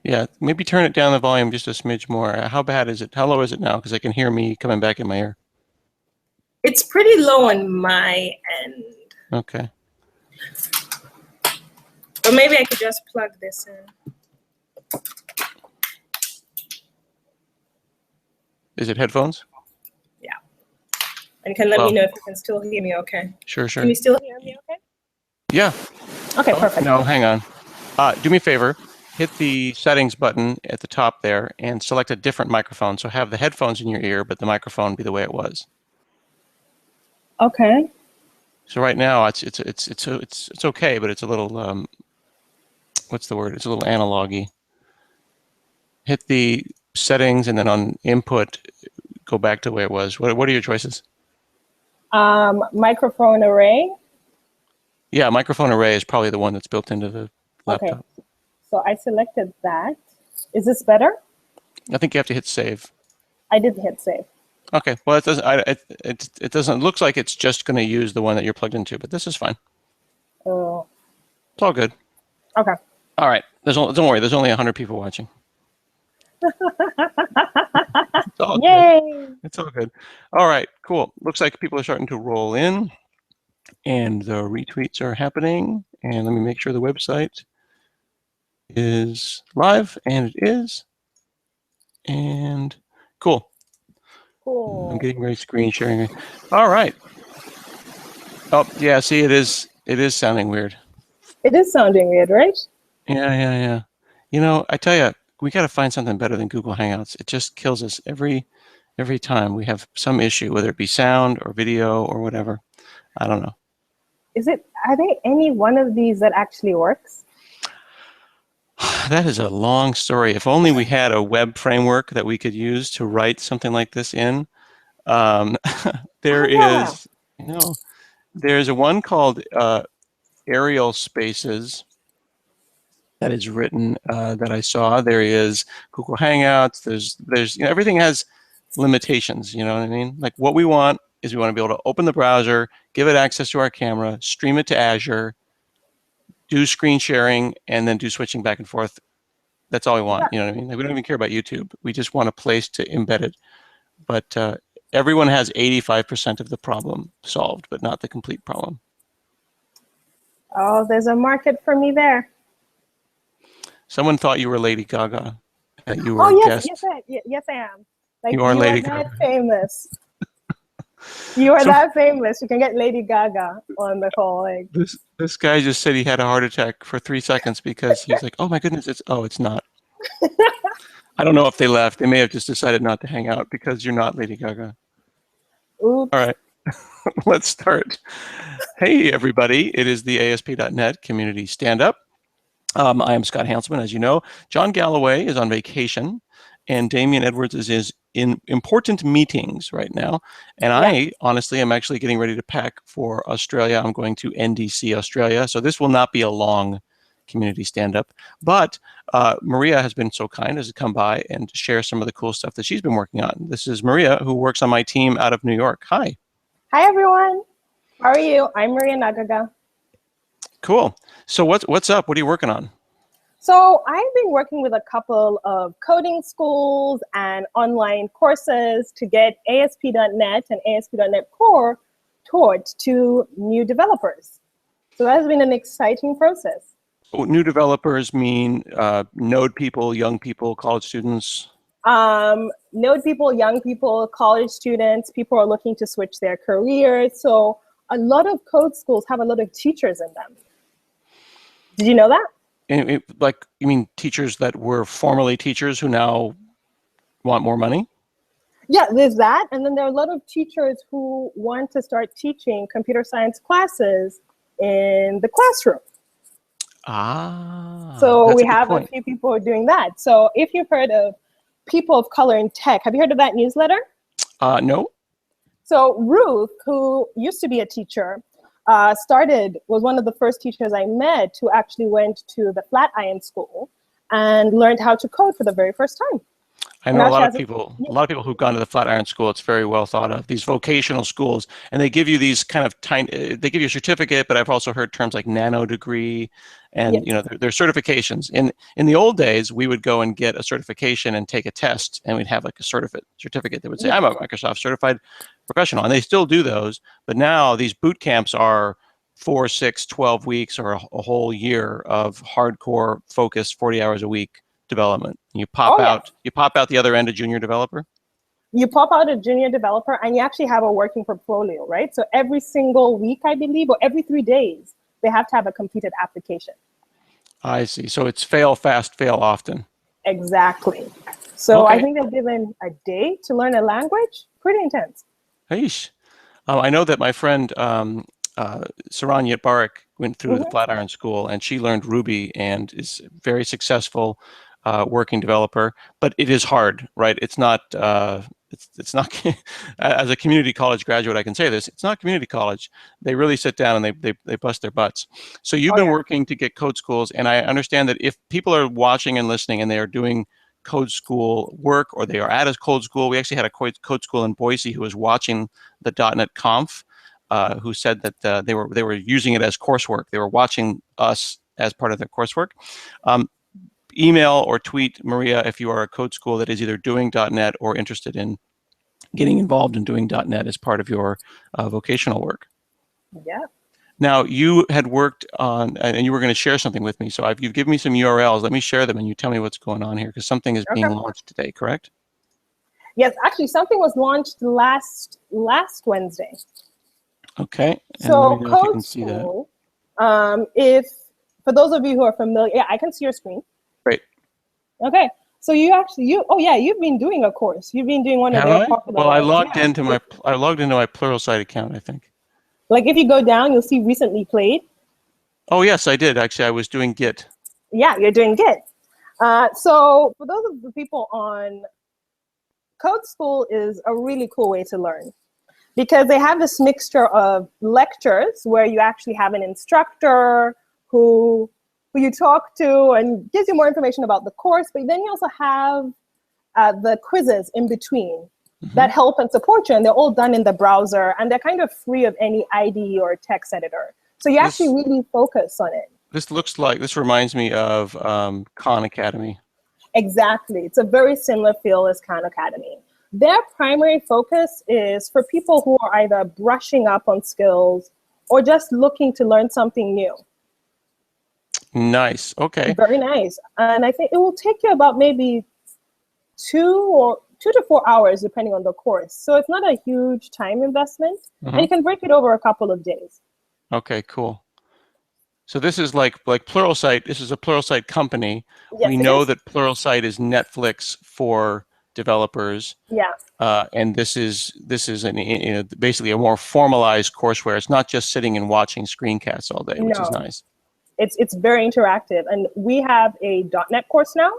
Yeah, maybe turn it down the volume just a smidge more. How bad is it? How low is it now? Because I can hear me coming back in my ear. It's pretty low on my end. Okay. Or maybe I could just plug this in. Is it headphones? Yeah. And can let me Well, know if you can still hear me okay. sure, Can sure. you still hear me okay? Yeah. Okay, Oh, perfect. no, hang on. Do me a favor. Hit the settings button at the top there and select a different microphone. So have the headphones in your ear, but the microphone be the way it was. Okay. So right now it's okay, but it's a little what's the word? It's a little analog-y. Hit the settings and then on input, go back to the way it was. What are your choices? Microphone array. Yeah, microphone array is probably the one that's built into the Okay. laptop. So I selected that. Is this better? I think you have to hit save. I did hit save. Okay. Well, it doesn't. It doesn't. Looks like it's just going to use the one that you're plugged into, but this is fine. Oh. It's all good. Okay. All right. Don't worry. There's only 100 people watching. It's all Yay! good. It's all good. All right. Cool. Looks like people are starting to roll in, and the retweets are happening. And let me make sure the website is live, and it is. And cool. Cool. I'm getting ready screen sharing. All right. Oh yeah. See, it is sounding weird. It is sounding weird, right? Yeah. You know, I tell you, we got to find something better than Google Hangouts. It just kills us every time we have some issue, whether it be sound or video or whatever. I don't know. Are there any one of these that actually works? That is a long story. If only we had a web framework that we could use to write something like this in. There's a one called Aerial Spaces that is written that I saw. There is Google Hangouts. There's everything has limitations. You know what I mean? Like what we want is we want to be able to open the browser, give it access to our camera, stream it to Azure, do screen sharing, and then do switching back and forth. That's all we want. You know what I mean? Like we don't even care about YouTube. We just want a place to embed it. But everyone has 85% of the problem solved, but not the complete problem. Oh, there's a market for me there. Someone thought you were Lady Gaga. You were Oh, a yes, guest. yes, I am. Like, You are Lady that Gaga. famous. You are that famous. You can get Lady Gaga on the call. Like, this guy just said he had a heart attack for 3 seconds because he was like, "Oh my goodness, it's not." I don't know if they left. They may have just decided not to hang out because you're not Lady Gaga. oops. All right, let's start. Hey everybody, it is the ASP.NET Community Stand-Up. I am Scott Hanselman, as you know. John Galloway is on vacation, and Damian Edwards is in important meetings right now. And I honestly am actually getting ready to pack for Australia. I'm going to NDC, Australia. So this will not be a long community stand-up. But Maria has been so kind as to come by and share some of the cool stuff that she's been working on. This is Maria, who works on my team out of New York. Hi. Hi, everyone. How are you? I'm Maria Nagaga. Cool. So what's up? What are you working on? So I've been working with a couple of coding schools and online courses to get ASP.NET and ASP.NET Core taught to new developers. So that has been an exciting process. New developers mean Node people, young people, college students? Node people, young people, college students, people are looking to switch their careers. So a lot of code schools have a lot of teachers in them. Did you know that? Like, you mean teachers that were formerly teachers who now want more money? Yeah, there's that. And then there are a lot of teachers who want to start teaching computer science classes in the classroom. So we have a few people who are doing that. So if you've heard of People of Color in Tech, have you heard of that newsletter? No. So Ruth, who used to be a teacher, was one of the first teachers I met who actually went to the Flatiron School and learned how to code for the very first time. I And know now a she lot of has people, yeah, who've gone to the Flatiron School. It's very well thought of. These vocational schools, and they give you these kind of tiny. They give you a certificate, but I've also heard terms like nano degree, and yes. they're certifications. In the old days, we would go and get a certification and take a test, and we'd have like a certificate that would say, Yeah. "I'm a Microsoft certified professional," and they still do those. But now these boot camps are 4, 6, 12 weeks, or a whole year of hardcore focused 40 hours a week development. You pop Oh yeah. out the other end, a junior developer. You pop out a junior developer and you actually have a working portfolio, right? So every single week, I believe, or every 3 days, they have to have a completed application. I see. So it's fail fast, fail often. Exactly. So I Okay. think they're given a day to learn a language. Pretty intense. Heish. I know that my friend Saranya Barak went through the Hmm. Flatiron School, and she learned Ruby and is a very successful working developer. But it is hard, right? It's not. It's not. As a community college graduate, I can say this. It's not community college. They really sit down and they bust their butts. So you've Oh been yeah. working to get code schools, and I understand that if people are watching and listening and they are doing code school work, or they are at a code school. We actually had a code school in Boise who was watching the .NET Conf, who said that they were using it as coursework. They were watching us as part of their coursework. Um, Email or tweet Maria if you are a code school that is either doing .NET or interested in getting involved in doing .NET as part of your vocational work. Yeah. Now, you had worked on, and you were going to share something with me. So you've given me some URLs. Let me share them, and you tell me what's going on here, because something is being Okay. launched today, correct? Yes, actually, something was launched last Wednesday. Okay, and let me So know if you Code can see that. School, if for those of you who are familiar, yeah, I can see your screen. Great. Okay. So oh yeah, you've been doing a course. You've been doing one of Have their I? popular Well, ones. Yeah. I logged into my Pluralsight account, I think. Like if you go down, you'll see recently played. Oh, yes, I did. Actually, I was doing Git. Yeah, you're doing good. So for those of the people on Code School is a really cool way to learn because they have this mixture of lectures where you actually have an instructor who you talk to and gives you more information about the course, but then you also have the quizzes in between that help and support you, and they're all done in the browser, and they're kind of free of any IDE or text editor. So you actually This really focus on it. this reminds me of Khan Academy. Exactly. It's a very similar feel as Khan Academy. Their primary focus is for people who are either brushing up on skills or just looking to learn something new. Nice. Okay. Very nice. And I think it will take you about maybe 2 to 4 hours, depending on the course. So it's not a huge time investment, and you can break it over a couple of days. Okay, cool. So this is like Pluralsight. This is a Pluralsight company. Yes, We it know is. that Pluralsight is Netflix for developers. Yeah. And this is basically a more formalized courseware. It's not just sitting and watching screencasts all day, which is No, nice. it's very interactive. And we have a .NET course now,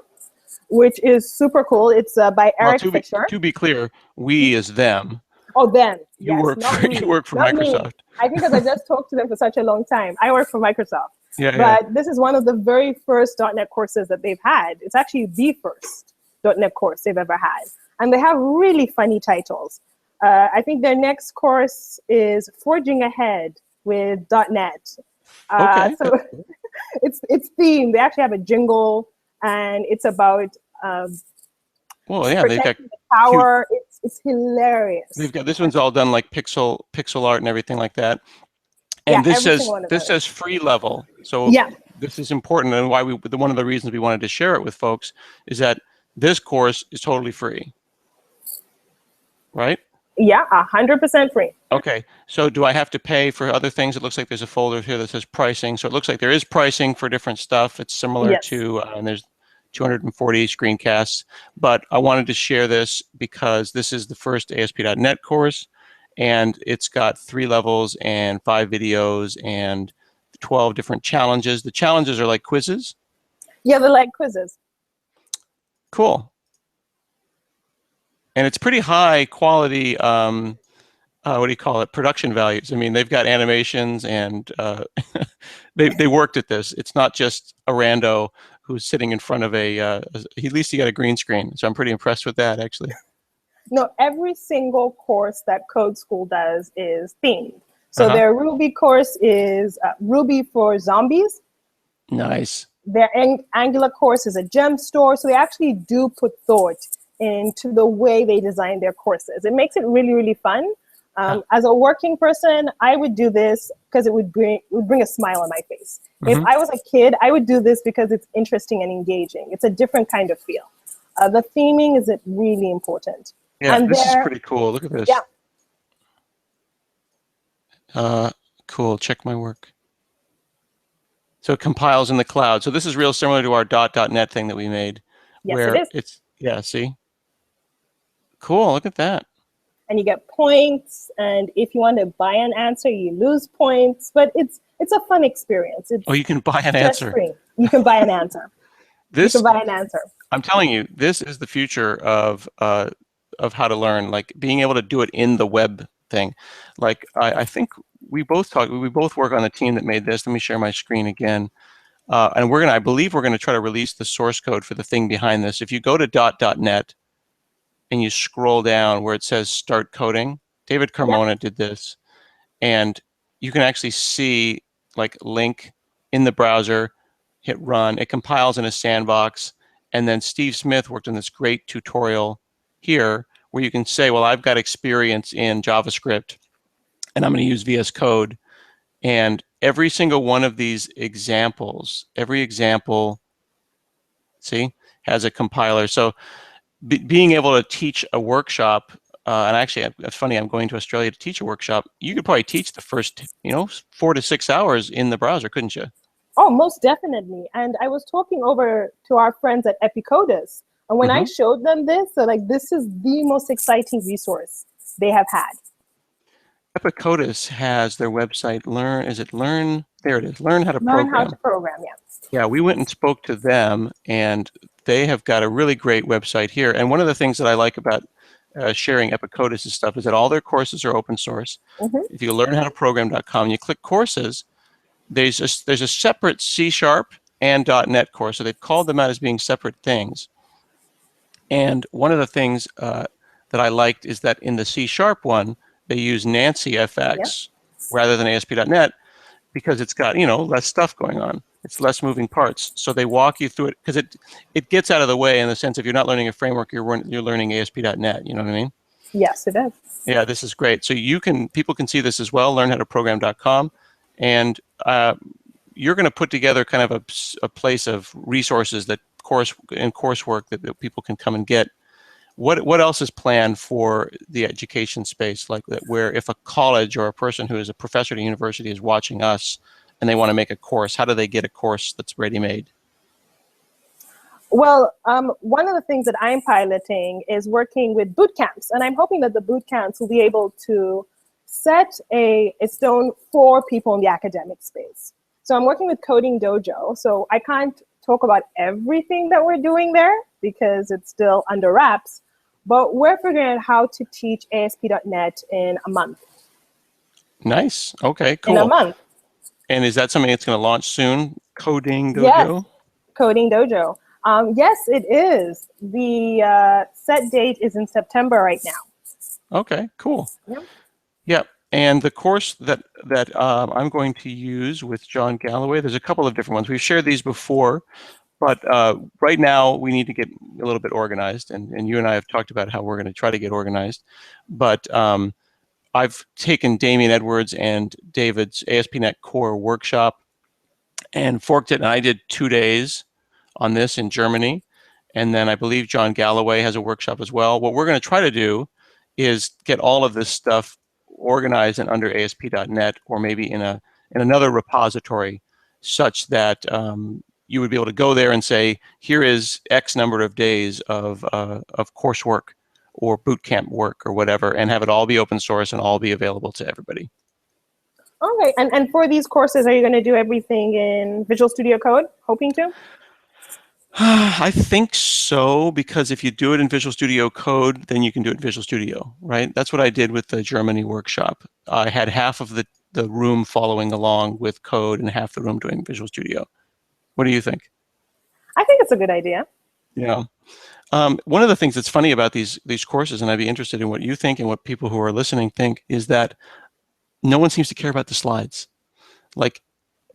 which is super cool. It's by Well, Eric Fisher. to be clear, we is them. Oh, them. You Yes, work not for me. you work for Not me. Microsoft. I think because I just talked to them for such a long time. I work for Microsoft. Yeah, yeah. But this is one of the very first .NET courses that they've had. It's actually the first .NET course they've ever had. And they have really funny titles. I think their next course is Forging Ahead with .NET. Okay. So it's themed. They actually have a jingle, and it's about Well, yeah, they've got protecting the power. It's hilarious. they've got this one's all done like pixel art and everything like that. Yeah, And this every says single one of those. free level. So Yeah. this is important, and why one of the reasons we wanted to share it with folks is that this course is totally free, right? Yeah, 100% free. Okay, so do I have to pay for other things? It looks like there's a folder here that says pricing. So it looks like there is pricing for different stuff. It's similar Yes. to, and there's 240 screencasts, but I wanted to share this because this is the first ASP.NET course, and it's got 3 levels and 5 videos and 12 different challenges. The challenges are like quizzes. Yeah, they're like quizzes. Cool. And it's pretty high quality, what do you call it, production values. I mean, they've got animations and they worked at this. It's not just a rando who's sitting in front of at least he got a green screen. So I'm pretty impressed with that, actually. No, every single course that Code School does is themed. So their Ruby course is Ruby for zombies. Nice. Their Angular course is a gem store. So they actually do put thought into the way they design their courses. It makes it really, really fun. As a working person, I would do this because it would bring a smile on my face. If I was a kid, I would do this because it's interesting and engaging. It's a different kind of feel. The theming is really important. Yeah, And this is pretty cool. Look at this. Yeah. Cool. Check my work. So it compiles in the cloud. So this is real similar to our .NET thing that we made. Yes, where it is. See? Cool, look at that. And you get points, and if you want to buy an answer, you lose points, but it's a fun experience. You can buy an answer. Free. You can buy an answer. You can buy an answer. I'm telling you, this is the future of how to learn, like being able to do it in the web thing. Like I think we both work on the team that made this. Let me share my screen again. And I believe we're gonna try to release the source code for the thing behind this. If you go to .NET and you scroll down where it says start coding, David Carmona did this, and you can actually see like link in the browser, hit run, it compiles in a sandbox, and then Steve Smith worked on this great tutorial here where you can say, well, I've got experience in JavaScript and I'm going to use VS Code, and every single one of these examples, every example, see, has a compiler. So being able to teach a workshop, and actually, it's funny, I'm going to Australia to teach a workshop. You could probably teach the first, 4 to 6 hours in the browser, couldn't you? Oh, most definitely. And I was talking over to our friends at Epicodus, and when I showed them this, they're like, this is the most exciting resource they have had. Epicodus has their website, Learn there it is, Learn How to Learn Program. How to Program, yeah. Yeah, we went and spoke to them, and they have got a really great website here. And one of the things that I like about sharing Epicodus' stuff is that all their courses are open source. If you go learnhowtoprogram.com and you click courses, there's a separate C# and .NET course. So they've called them out as being separate things. And one of the things that I liked is that in the C# one, they use Nancy FX rather than ASP.NET because it's got, less stuff going on. It's less moving parts. So they walk you through it because it gets out of the way in the sense if you're not learning a framework, you're learning ASP.NET. You know what I mean? Yes, it is. Yeah, this is great. So people can see this as well, learnhowtoprogram.com. And you're going to put together kind of a place of resources that coursework that people can come and get. What else is planned for the education space like that, where if a college or a person who is a professor at a university is watching us and they want to make a course, how do they get a course that's ready-made? Well, one of the things that I'm piloting is working with boot camps, and I'm hoping that the boot camps will be able to set a stone for people in the academic space. So I'm working with Coding Dojo, so I can't talk about everything that we're doing there because it's still under wraps, but we're figuring out how to teach ASP.NET in a month. Nice. Okay, cool. In a month. And is that something that's going to launch soon? Coding Dojo? Yes, Coding Dojo. Yes, it is. The set date is in September right now. Okay, cool. Yep. Yep. And the course that I'm going to use with John Galloway, there's a couple of different ones. We've shared these before, but right now we need to get a little bit organized. And you and I have talked about how we're going to try to get organized. But I've taken Damien Edwards and David's ASP.NET Core workshop and forked it, and I did 2 days on this in Germany. And then I believe John Galloway has a workshop as well. What we're going to try to do is get all of this stuff organized and under ASP.NET, or maybe in another repository, such that you would be able to go there and say, here is X number of days of coursework or bootcamp work or whatever, and have it all be open source and all be available to everybody. Okay, and for these courses, are you going to do everything in Visual Studio Code, hoping to? I think so, because if you do it in Visual Studio Code, then you can do it in Visual Studio, right? That's what I did with the Germany workshop. I had half of the room following along with code and half the room doing Visual Studio. What do you think? I think it's a good idea. Yeah. One of the things that's funny about these courses, and I'd be interested in what you think and what people who are listening think, is that no one seems to care about the slides. Like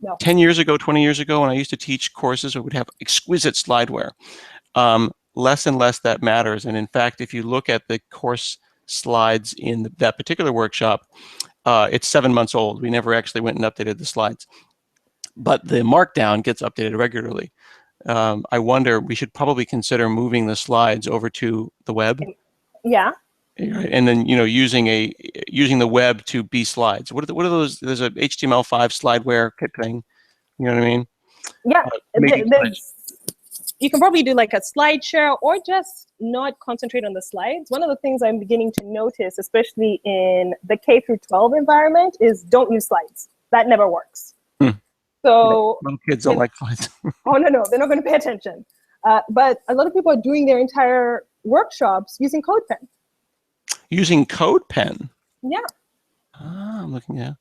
No. 10 years ago, 20 years ago, when I used to teach courses, we would have exquisite slideware. Less and less that matters. And in fact, if you look at the course slides in that particular workshop, it's 7 months old. We never actually went and updated the slides. But the markdown gets updated regularly. I wonder, we should probably consider moving the slides over to the web. Yeah. And then, you know, using the web to be slides. What are those? There's a HTML5 slideware thing. You know what I mean? Yeah. Slides. You can probably do like a slide share or just not concentrate on the slides. One of the things I'm beginning to notice, especially in the K through 12 environment, is don't use slides. That never works. So little kids don't like slides. Oh, no, they're not going to pay attention. But a lot of people are doing their entire workshops using CodePen. Using CodePen? Yeah. I'm looking at.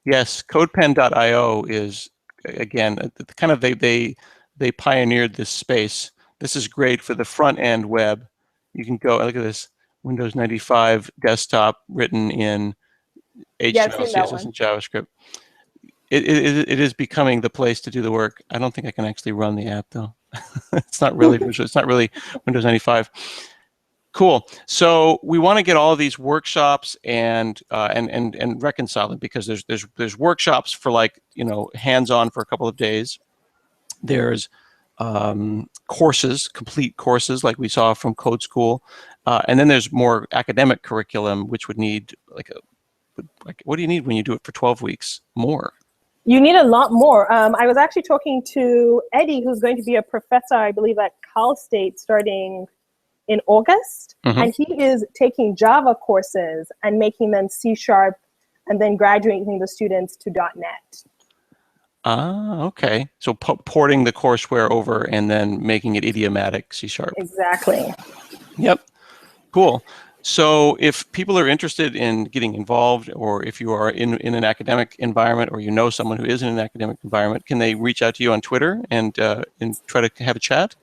Yes, CodePen.io is, again, kind of they pioneered this space. This is great for the front end web. You can go, look at this, Windows 95 desktop written in HTML, CSS, and JavaScript. It is becoming the place to do the work. I don't think I can actually run the app though. It's not really visual. It's not really Windows 95. Cool. So we want to get all of these workshops and reconcile them, because there's workshops for, like, you know, hands-on for a couple of days. There's courses, complete courses like we saw from Code School, and then there's more academic curriculum, which would need like what do you need when you do it for 12 weeks? More. You need a lot more. I was actually talking to Eddie, who's going to be a professor, I believe, at Cal State starting in August. And he is taking Java courses and making them C# and then graduating the students to .NET. Ah, okay. So porting the courseware over and then making it idiomatic C#. Exactly. Yep. Cool. So if people are interested in getting involved, or if you are in an academic environment, or you know someone who is in an academic environment, can they reach out to you on Twitter and try to have a chat?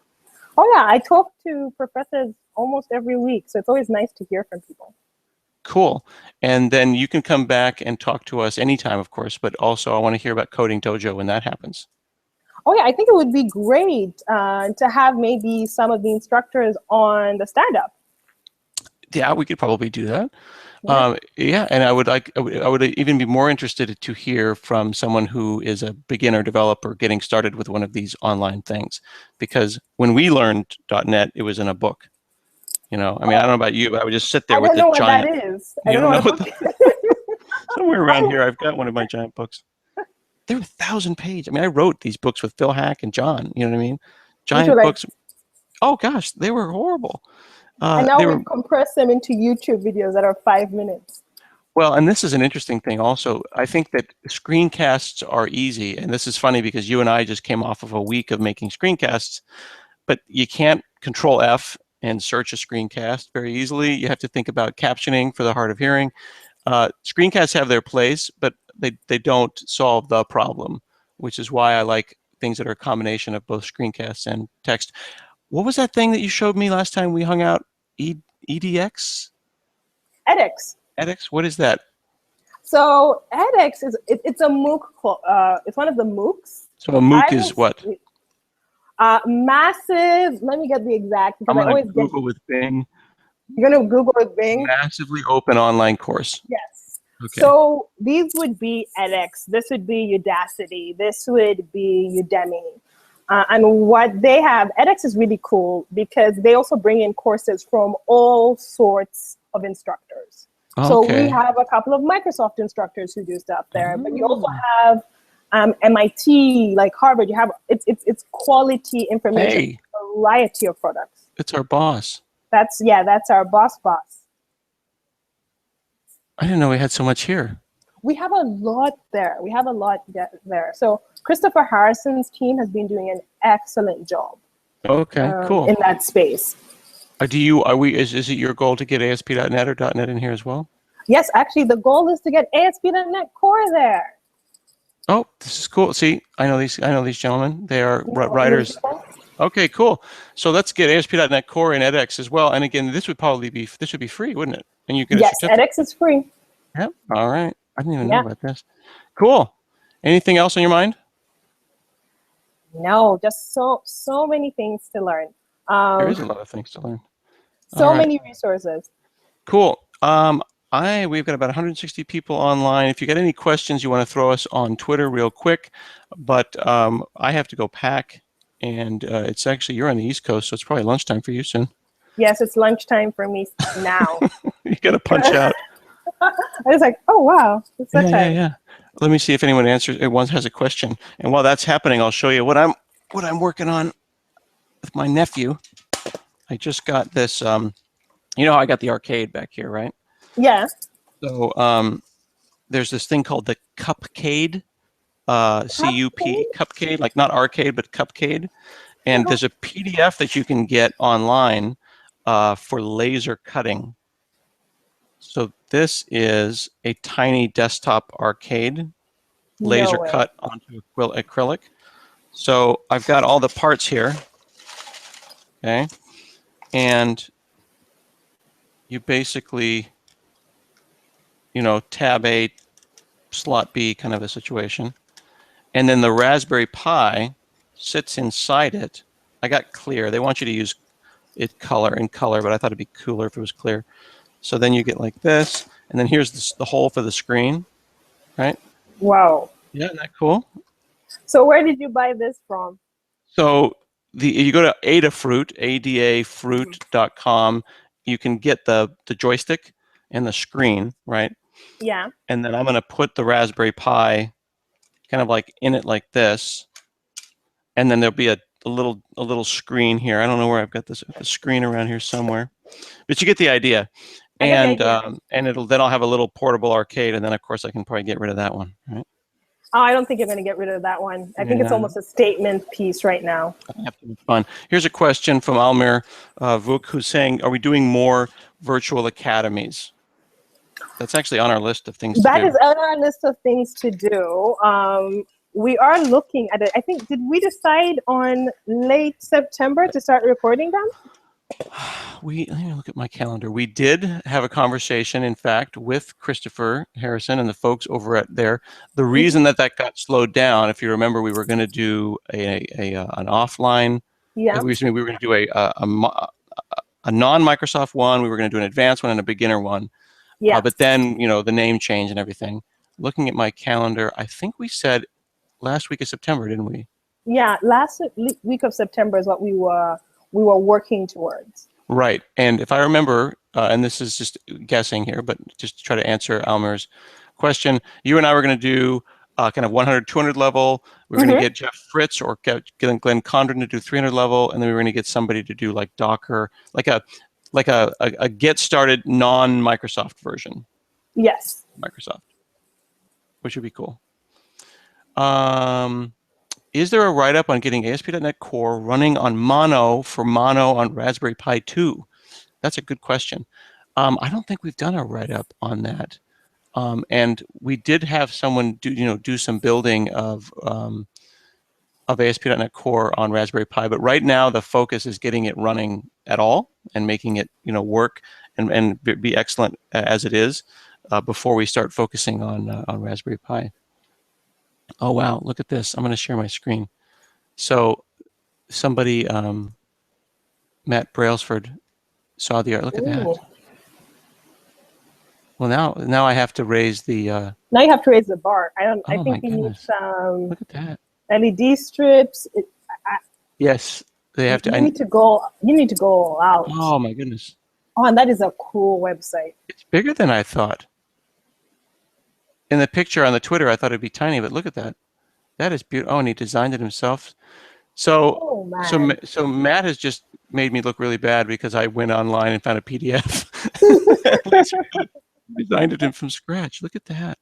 Oh, yeah. I talk to professors almost every week, so it's always nice to hear from people. Cool. And then you can come back and talk to us anytime, of course, but also I want to hear about Coding Dojo when that happens. Oh, yeah. I think it would be great to have maybe some of the instructors on the Standup. Yeah, we could probably do that. Yeah, and I would even be more interested to hear from someone who is a beginner developer getting started with one of these online things, because when we learned .NET, it was in a book. You know, I mean, I don't know about you, but I would just sit there with the giant. I don't know what that is. I don't know what that somewhere around here, I've got one of my giant books. They're 1,000 pages. I mean, I wrote these books with Phil Hack and John. You know what I mean? Giant books. Oh gosh, they were horrible. And now we've compressed them into YouTube videos that are 5 minutes. Well, and this is an interesting thing also. I think that screencasts are easy, and this is funny because you and I just came off of a week of making screencasts, but you can't Control F and search a screencast very easily. You have to think about captioning for the hard of hearing. Screencasts have their place, but they don't solve the problem, which is why I like things that are a combination of both screencasts and text. What was that thing that you showed me last time we hung out? EDX? edX. edX? What is that? So edX it's a MOOC. It's one of the MOOCs. So a MOOC is what? Massive. Let me get the exact. I'm going to Google with Bing. You're going to Google with Bing? Massively open online course. Yes. Okay. So these would be edX. This would be Udacity. This would be Udemy. And what they have, edX is really cool because they also bring in courses from all sorts of instructors. Okay. So we have a couple of Microsoft instructors who do stuff there, but you also have MIT, like Harvard. You have it's quality information, hey, a variety of products. It's our boss. That's our boss. I didn't know we had so much here. We have a lot there. there. So Christopher Harrison's team has been doing an excellent job. Okay, cool. In that space. Is it your goal to get ASP.NET or .NET in here as well? Yes, actually, the goal is to get ASP.NET Core there. Oh, this is cool. See, I know these gentlemen. They are writers. Okay, cool. So let's get ASP.NET Core and edX as well. And again, this would be free, wouldn't it? And you get a Yes, certificate. edX is free. Yep. All right. I didn't even know Yeah. about this. Cool. Anything else on your mind? No, just so many things to learn. There is a lot of things to learn. All So right. many resources. Cool. We've got about 160 people online. If you got any questions, you want to throw us on Twitter real quick. But I have to go pack, and it's actually you're on the East Coast, so it's probably lunchtime for you soon. Yes, it's lunchtime for me now. You got to punch out. I was like, oh wow, it's that time. Yeah. Let me see if anyone has a question. And while that's happening, I'll show you what I'm working on with my nephew. I just got this. You know how I got the arcade back here, right? Yeah. So there's this thing called the Cupcade, C-U-P, Cupcade, like not arcade, but Cupcade. And there's a PDF that you can get online for laser cutting. So this is a tiny desktop arcade, laser cut onto acrylic. So I've got all the parts here, okay? And you basically, tab A, slot B kind of a situation. And then the Raspberry Pi sits inside it. I got clear. They want you to use it in color, but I thought it'd be cooler if it was clear. So then you get like this, and then here's the hole for the screen, right? Wow. Yeah, isn't that cool? So where did you buy this from? So you go to Adafruit, adafruit.com. You can get the joystick and the screen, right? Yeah. And then I'm going to put the Raspberry Pi kind of like in it like this, and then there'll be a little screen here. I don't know where I've got a screen around here somewhere, but you get the idea. And then I'll have a little portable arcade, and then of course I can probably get rid of that one, right? Oh, I don't think you're going to get rid of that one. I think it's almost a statement piece right now. Have to be fun. Here's a question from Almir Vuk, who's saying, "Are we doing more virtual academies?" That's actually on our list of things to do. That is on our list of things to do. We are looking at it. I think, did we decide on late September to start recording them? Let me look at my calendar. We did have a conversation, in fact, with Christopher Harrison and the folks over at there. The reason that got slowed down, if you remember, we were going to do an offline. Yeah. We were going to do a non-Microsoft one. We were going to do an advanced one and a beginner one. Yeah. But then, the name change and everything. Looking at my calendar, I think we said last week of September, didn't we? Yeah, last week of September is what we were working towards. Right. And if I remember, and this is just guessing here, but just to try to answer Almir's question, you and I were going to do kind of 100, 200 level. We were going to get Jeff Fritz or get Glenn Condren to do 300 level, and then we were going to get somebody to do like Docker, like a get started non-Microsoft version. Yes. Microsoft, which would be cool. Is there a write-up on getting ASP.NET Core running on Mono on Raspberry Pi 2? That's a good question. I don't think we've done a write-up on that. And we did have someone do some building of ASP.NET Core on Raspberry Pi, but right now the focus is getting it running at all and making it work and be excellent as it is before we start focusing on Raspberry Pi. Oh wow, look at this. I'm going to share my screen. So somebody, Matt Brailsford, saw the art. Look at that. Well, now I have to raise the... now you have to raise the bar. I think you need some... Look at that. LED strips. Yes, they have to... You need to go all out. Oh my goodness. Oh, and that is a cool website. It's bigger than I thought. In the picture on the Twitter, I thought it'd be tiny, but look at that. That is beautiful. Oh, and he designed it himself. So Matt has just made me look really bad because I went online and found a PDF. Designed it from scratch. Look at that.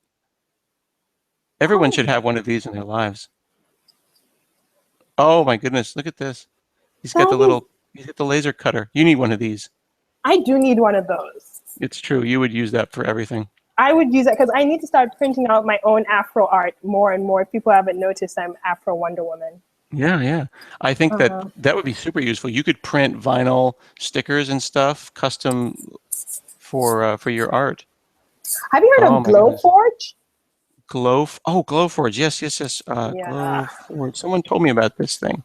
Everyone should have one of these in their lives. Oh my goodness, look at this. He's got he's got the laser cutter. You need one of these. I do need one of those. It's true. You would use that for everything. I would use that because I need to start printing out my own Afro art more and more. If people haven't noticed, I'm Afro Wonder Woman. Yeah, yeah. I think that Uh, that would be super useful. You could print vinyl stickers and stuff, custom for your art. have you heard Oh of my goodness. Glowforge? Glowforge. Yes, yes, yes. Yeah. Glowforge. Someone told me about this thing.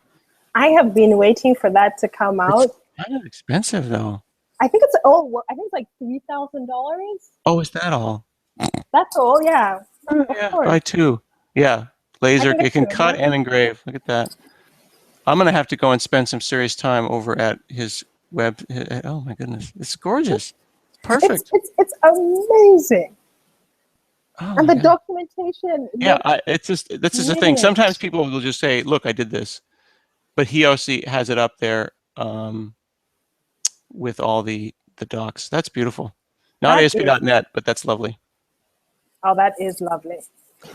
I have been waiting for that to come It's out. kind of expensive though. I think it's I think it's like $3,000. Oh, is that all? That's all, yeah. Oh, Of yeah, course. buy two. Yeah, I laser. can It get can two of cut them. and engrave. Look at that. I'm gonna have to go and spend some serious time over at his web. Oh my goodness, it's gorgeous. It's It's perfect. it's it's amazing. Oh And my the god. documentation Yeah, looks it's just this is the thing. Sometimes brilliant. people will just say, "Look, I did this," but he also has it up there with all the docs. That's beautiful. Not That is, ASP.NET, but that's lovely. oh, that is lovely.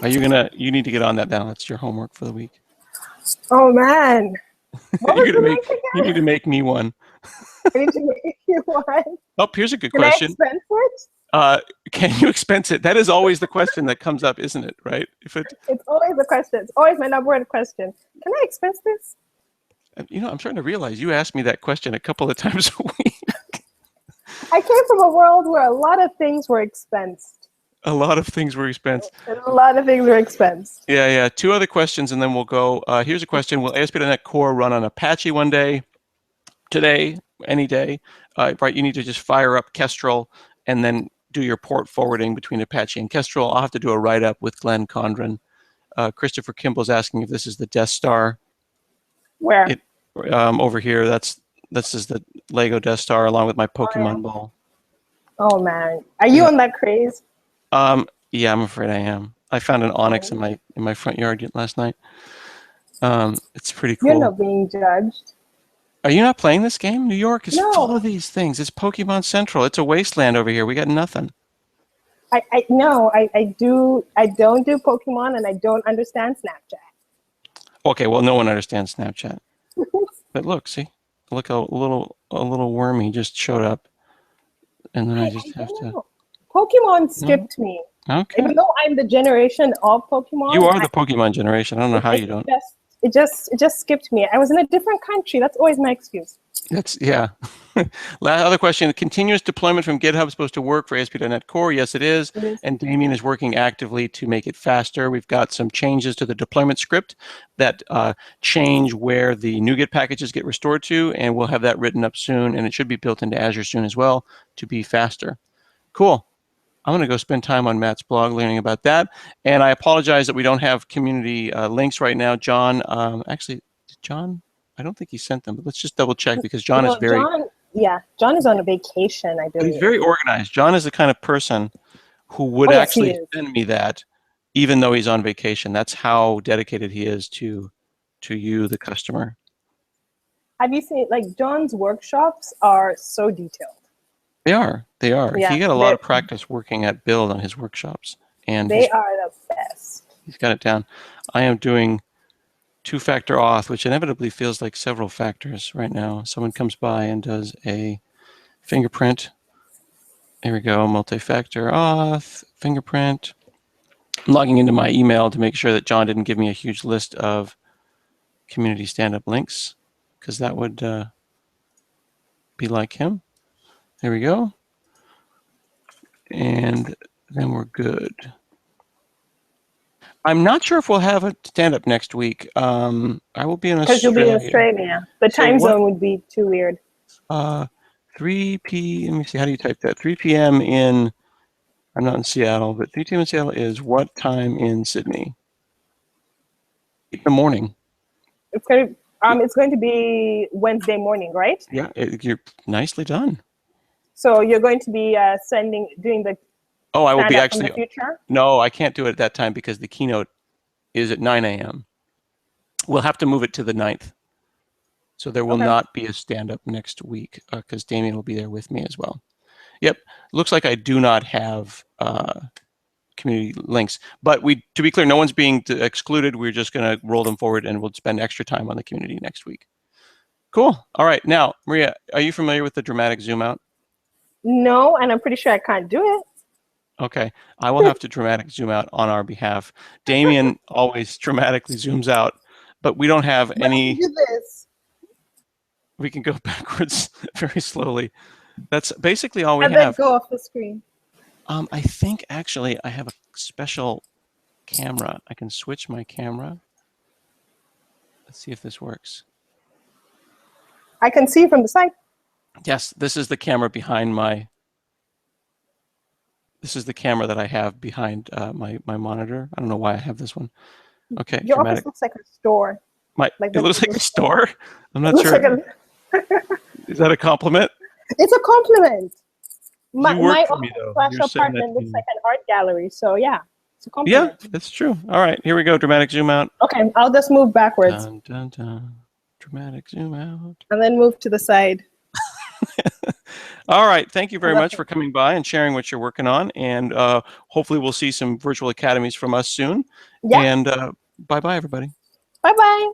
Are you gonna? You need to get on that now. That's your homework for the week. Oh man. What You're was gonna the make. link You need again? to make me one. I need to make you one. Oh, here's a good Can I question. expense it? Uh, can you expense it? That is always the question that comes up, isn't it? Right? If it, It's always a question. It's always my number one question. Can I expense this? I'm starting to realize you asked me that question a couple of times a week. I came from a world where a lot of things were expensed. A lot of things were expensed. And a lot of things were expensed. Yeah, yeah. Two other questions, and then we'll go. Here's a question: will ASP.NET Core run on Apache one day? Today, any day? Right? You need to just fire up Kestrel and then do your port forwarding between Apache and Kestrel. I'll have to do a write-up with Glenn Condren. Christopher Kimball's asking if this is the Death Star. Where? It over here. This is the Lego Death Star along with my Oh, yeah. Pokemon ball. Oh man. Are you Yeah. on that craze? Yeah, I'm afraid I am. I found an onyx Oh, in my front yard last night. It's pretty you're cool. not being judged. Are you not playing this game? New York is full No. of these things. It's Pokemon Central. It's a wasteland over here. We got nothing. I no, I don't do Pokemon and I don't understand Snapchat. Okay, well, no one understands Snapchat. But look, see, look, a little wormy just showed up, and then I I just have don't to. know. Pokemon No, skipped me. okay. Even though I'm the generation of You Pokemon, are the Pokemon generation. I don't know how you don't. it just skipped me. I was in a different country. That's always my excuse. That's yeah. Other question: continuous deployment from GitHub supposed to work for ASP.NET Core? Yes, it is. It is. And Damien is working actively to make it faster. We've got some changes to the deployment script that change where the NuGet packages get restored to, and we'll have that written up soon, and it should be built into Azure soon as well to be faster. Cool. I'm going to go spend time on Matt's blog learning about that. And I apologize that we don't have community links right now. John, actually, did John? I don't think he sent them, but let's just double check because John is No, very, John. Yeah, John is on a vacation, I but he's believe. very organized. John is the kind of person who would Oh yes, he actually is. send me that, even though he's on vacation. That's how dedicated he is to you, the customer. Have you seen like John's workshops are so detailed. They are. They are. Yeah, He got a lot of practice working at Build on his workshops, and they are the best. he's got it down. I am doing two-factor auth, which inevitably feels like several factors right now. Someone comes by and does a fingerprint. There we go, multi-factor auth, fingerprint. I'm logging into my email to make sure that John didn't give me a huge list of community stand-up links, because that would be like him. There we go. And then we're good. I'm not sure if we'll have a stand-up next week. I will be in Because you'll be in Australia. Australia. The So time what? zone would be too weird. 3 p. Let me see. How do you type that? 3 p.m. in. I'm not in Seattle, but 3 p.m. in Seattle is what time in Sydney? 8 in the morning. It's going to be Wednesday morning, right? Yeah, you're nicely done. So you're going to be doing the Oh, I will be stand up from the actually. future. No, I can't do it at that time because the keynote is at 9 a.m. We'll have to move it to the 9th. So there will Okay. not be a stand-up next week because Damien will be there with me as well. Yep, looks like I do not have community links, but to be clear, no one's being excluded. We're just going to roll them forward, and we'll spend extra time on the community next week. Cool. All right, now Maria, are you familiar with the dramatic zoom out? No, and I'm pretty sure I can't do it. Okay, I will have to dramatic zoom out on our behalf. Damien always dramatically zooms out but we don't have But I any. can do this. We can go backwards very slowly. That's basically all we And then have. go off the screen. I think actually I have a special camera. I can switch my camera. Let's see if this works. I can see from the side. Yes, this is the camera behind my. This is the camera that I have behind my monitor. I don't know why I have this one. Okay, Your dramatic. office looks like a store. It looks like a store. I'm It not looks sure. like Is that a compliment? it's a compliment. You work My for me, office though. slash You're saying that apartment to looks me. like an art gallery. So yeah, it's a Yeah, compliment. that's true. All right, here we go. Dramatic zoom out. Okay, I'll just move backwards Dun, dun, dun. Dramatic zoom out. and then move to the side. All right. Thank you very Love much it. for coming by and sharing what you're working on. And hopefully we'll see some virtual academies from us soon. Yeah. And bye-bye, everybody. Bye-bye.